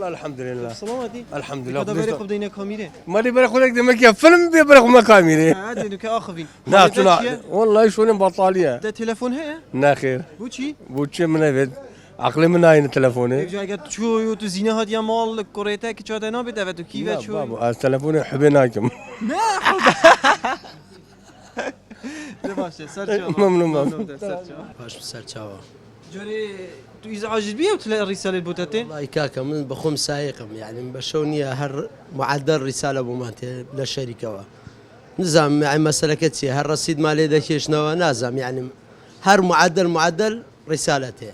والله الحمد لله سلامتی الحمد لله هذا بري خب دينا كاميره مالي بري خودك دمك فيلم بيبرخ ما كاميري عادي انك اخفين لا والله شلون بطاليه ده تليفون هي ناخير بوشي بوتشي من هيد عقلي من هاي تلفوني اجا شو يو تو زينه هاد يا مال كوريتا كي چاده نا بده تو كيف شو بابا تلفوني حبيناكم باشه سرچا ممنون باش سرچاوا جوري تو ازعاج بيه وتلاقي الرساله بوتاتي والله كاكا من بخوم سايقم يعني بشوني هر معدل رساله بوماتي للشركه نظام يعني مساله كتسي هر رصيد مالي داكيش نوا نازم يعني هر معدل رسالته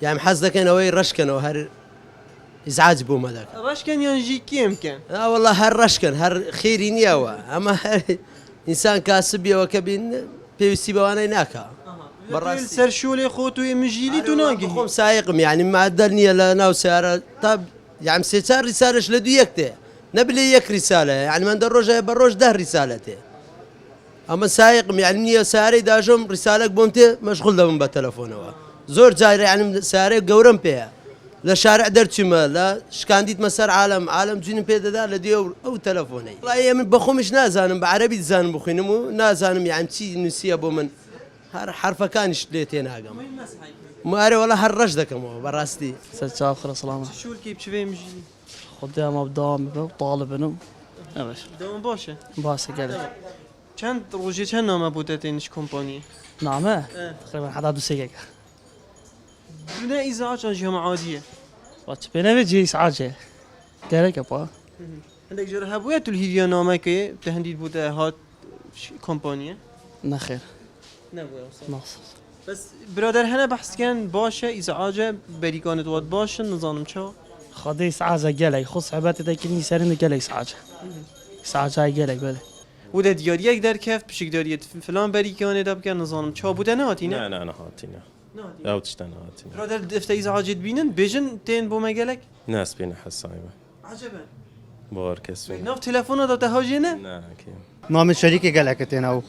يعني حظك انا وين رشكن وهر ازعاج بوم هذاك رشكن ينجي كيم كان والله هر رشكن هر خيرين يوا اما انسان كاسب يوا كبين بيسي بوانا هناك برا سرشولي خوتو مجيلي تناقي بخوم سايقم يعني معدلني لنا وسيارة طب يعني سيتار رسالة شلدو يكته نبلي يك رسالة يعني من دروجة بروج ده رسالته اما سايقم يعني ني ساري داجم رسالة بومتي مشغول دبم بتلفونه زور جاي يعني ساري قورم بيها لا شارع درتشما لا شكانديت مسار عالم جين بيدا دا لديو او تلفوني والله من بخومش نازانم بعربي زانم بخينمو نازانم يعني شي نسي ابو من حرف كان شليتين هاقم ماري والله هرج دكمو براستي سلسة آخر سلامة شو الكيب شوي مجيلي خدام بدوام طالب انو ايش دوام باشه باسه قال چند روزی چند نامه بودتینش کمپانی نعمه تقريبا حدا دو سيجا بدون ازعاج انجام عادیه بس بينا بيجي سعاجة قالك ابا عندك جرها بويا الهيفيا نامه که تهدید بوده هات کمپانیه نخير نبويا نص بس برادر هنا بحث كان باشه ازعاج بريكانت واد باشه نظام چه خدي سعاجة قالك خص عباتي تاكلني سرين قالك سعاجة قالك بله وده دیاری یک در کف بشک داریت فلان بريكانه دب كان نظام چه بوده نه هاتینه نه نه هاتینه او تشتن هاتینه برادر دفته ازعاجت بینن بيجن تين بو مگلک ناس بين حسايبه عجبا بار كسبين ناف تلفون داده هاجینه نه كيم نام الشركة قالك تين او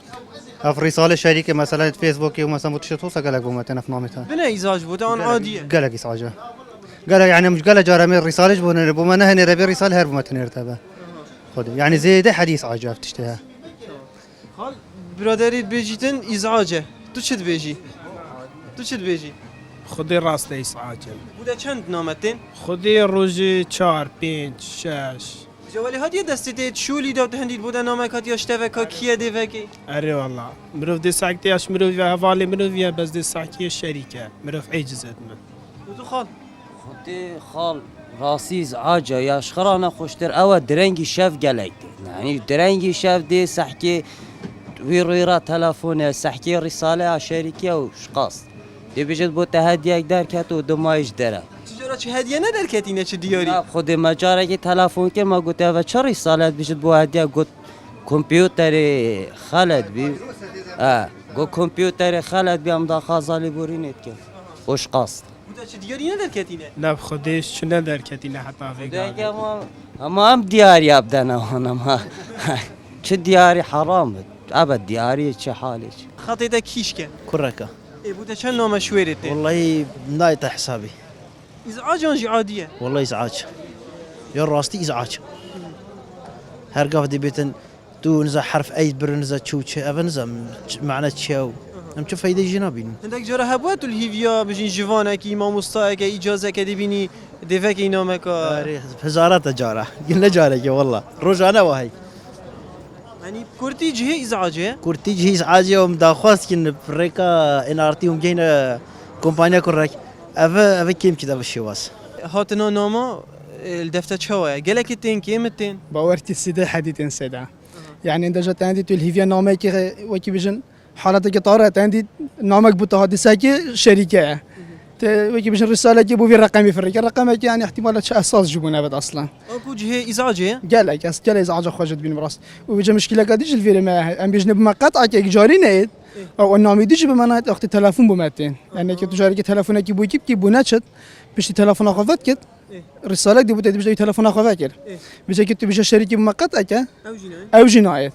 اف رسالة شركة مثلا فيسبوك ومثلا متشتوسة قالك بومتين في نامتها بنا ازعاج بوده آن عادیه قالك يسعجه قالك يعني مش قال جارمي الرسالة بوما نهني ربي رسالة هرب بومتين يرتبه خذ يعني زي حديث عجب تشتهى حال برادرید بیجیتن ازعاجه تو چت بیجی خودی راست ازعاجه بوده چند نامتین خودی روزی 4 5 6 جوالی هادی دستیت شولی داد هندید بوده نامه کات یاشته کا کیه دی وکی اره والله مروف دي ساعتي اش مروف حوالي مروف بس دي ساعتي الشركه مروف عجزت من تو خال خودی خال راستی ازعاجه یا شخرانا خوشتر او درنگی شف گلک يعني درنگی شف دی سحکی ويرا تلفون سحكي رسالة شركة وشقاص يبيجد بو تهدي يقدر كاتو دمايش درا چجورا چه هدیه ندار کتینه چه دیاری خود مجاره که تلفون که ما گفت و چه رسالت بیشتر بو هدیه گفت کامپیوتر خالد بی گفت کامپیوتر خالد بی ام داخازالی بورینت که وش قاصد بوده چه دیاری ندار کتینه لا خودش چه ندار کتینه حتی دیگه ما هم دیاری ابدنا هنا ما چه دیاری حرامه ابد دیاری چه حالی خطيته كيشكه كركه بوده چند نامه شويرته والله نايت حسابي ازعاج انجي عاديه والله ازعاج يا راستي ازعاج هرقاف دي بيتن تو نزا حرف اي برنزا تشوتش افنزا معنى تشاو ام تشوف فايده جنابين عندك جرى هبوات الهيفيا بجين جيفانا كي ما مستاك اجازه كدبيني ديفك نامك هزارات جاره قلنا جارك والله رجعنا وهي يعني كورتي جهه ازعاجه كورتي جهه ازعاجه ومداخواس كن بريكا ان ارتي ومجينا كومبانيا كرك افا كيم كده بالشواس هاتنا ناما الدفتر شويه قالك التين كيمتين باورتي السيده حديث سدا يعني انت جت عندي الهيفيا نامك وكي بيجن حالتك طارت عندي نامك بتهادي ساكي شركه وكي بيجن رساله جيبوا في الرقم يفرق الرقم يعني احتمال اساس جيبونه بد اصلا اكو جهه ازعاجه قالك قال ازعاج خرجت بين براس وبيجي مشكله قديش الفيلم ام بيجن بمقطع جاري نيت او انه يديش بمنات اخت تليفون بمتين يعني كي تجاري تليفونك يبو يجيب كي بوناتشت بيش تليفون اخذت كت رساله دي بده بيجي تليفون اخذت بيجي كنت بيجي شركه بمقطع او جنايه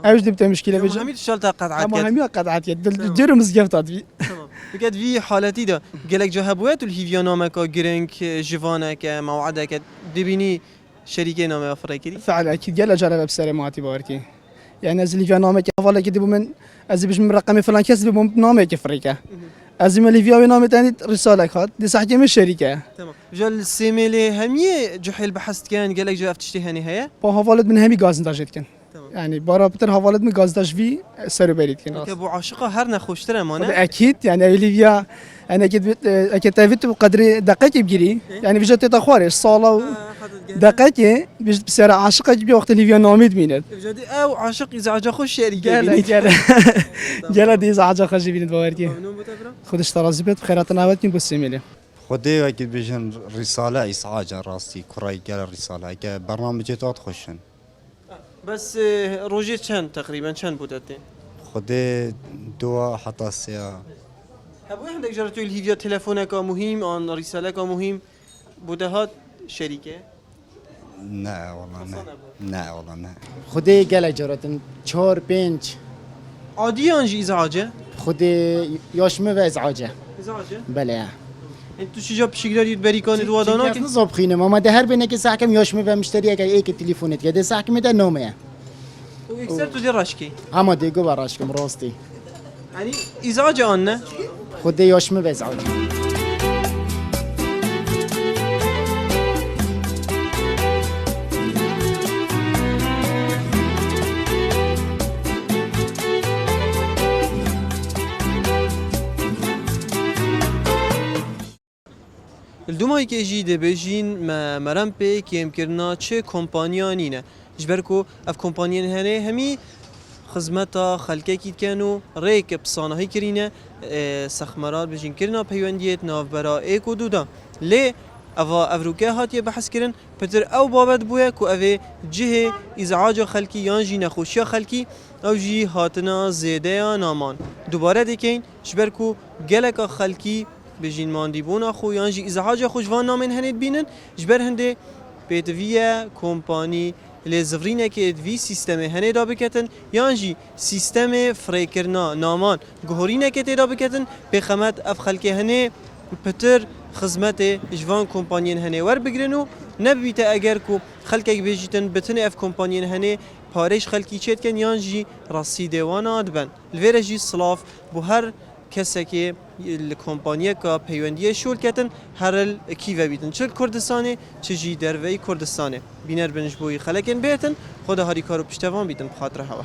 او جدي مشكله بيجي همي تشتغل قطعات همي قطعات ديروا مزقفطات بكت في حالتي ده قالك جهبوات الهيفيا نامك جرينك جوانك موعدك دبيني شريكي نام افريقي فعلا اكيد قال جرب بسرعه ماتي باركي يعني از ليفيا نامك حواله كده من از بيش من رقم فلان كاس بيم نامك افريقيا از ما ليفيا نامت عندي رساله خاط دي صح من الشركه تمام جا السيميلي هميه جحيل بحثت كان قالك جا افتشتي هني هي با حواله من همي غاز داجت كان تمام. يعني برا بتر حواله من غاز داش في سر بريد كان ابو عاشقه هرنا خوشتره مانا اكيد يعني ليفيا انا اكيد تعبت بقدر دقيقه بجري يعني في جت تخوارش صاله دقيقه بسرعه عاشقه جبي وقت ليفيا نامد مينت جدي او عاشق اذا عجا خوش شريكه قال دي زعجه خشي بينت باوركي خودش ترازي بيت بخيرات نابت بس سيميلي خدي اكيد بيجن رساله ازعاج راسي كراي قال الرساله كا برنامجات خوشن بس روجي كان تقريبا كان بودتين خدي دوا حتى سيا ابو عندك جرتو الهيفيا تليفونك مهم ان رسالك مهم بودهات شركه لا والله لا والله لا خودی گله جراتن 4 5 عادي انجي ازعاجه خودی یاشمه و ازعاجه ازعاجه بله انتو شجاب بشكل بريكان دوادانا که نزاب خینه ما ده هر بینه که سحکم یاشمه و مشتری اگر یک تلفنت گده سحکم ده نامه و اكثر تو دي راشكي اما دیگه براشکم راستی يعني ازعاجه انه خودی یاشمه و ازعاجه الدومای که جی دبیجین ما مرم پی کیم کرنا چه کمپانیانینه جبرکو اف کمپانیان هنه همی خدمتا خلقه کیت کنو ریک بصانهی کرینه سخمرات بجین کرنا پیوندیت ناف برا ایک و دودا لی اوا افروکه هاتیه بحث کرن پتر او بابت بویا کو اوه جه ازعاج خلقی یان جی نخوشی خلقی او جی هاتنا زیده یا نامان دوباره دیکین جبرکو گلک خلقی بجین ماندیبونا خو یان جی ازعاج خوشوان نامن هنید بینن جبر هنده پیتویه کمپانی لزفرینه که ادوی سیستم هنه دا بکتن یان جی سیستم فریکرنا نامان گهورینه که تیدا بکتن به خمت اف خلقه هنه پتر خدمت جوان کمپانیان هنه ور بگرنو نبیت اگر کو خلقه بیجیتن بتن اف کمپانیان هنه پارش خلقی چید کن یان جی راسی دیوانا دبن الویره جی صلاف بو هر کسی که الکمپانیه که پیوندیه شول کتن هر کیوه بیدن چه کردستانه چه جی دروی کردستانه بینر بنش بوی خلقین بیتن خدا هاری کارو پشتوان بیدن بخاطر هوا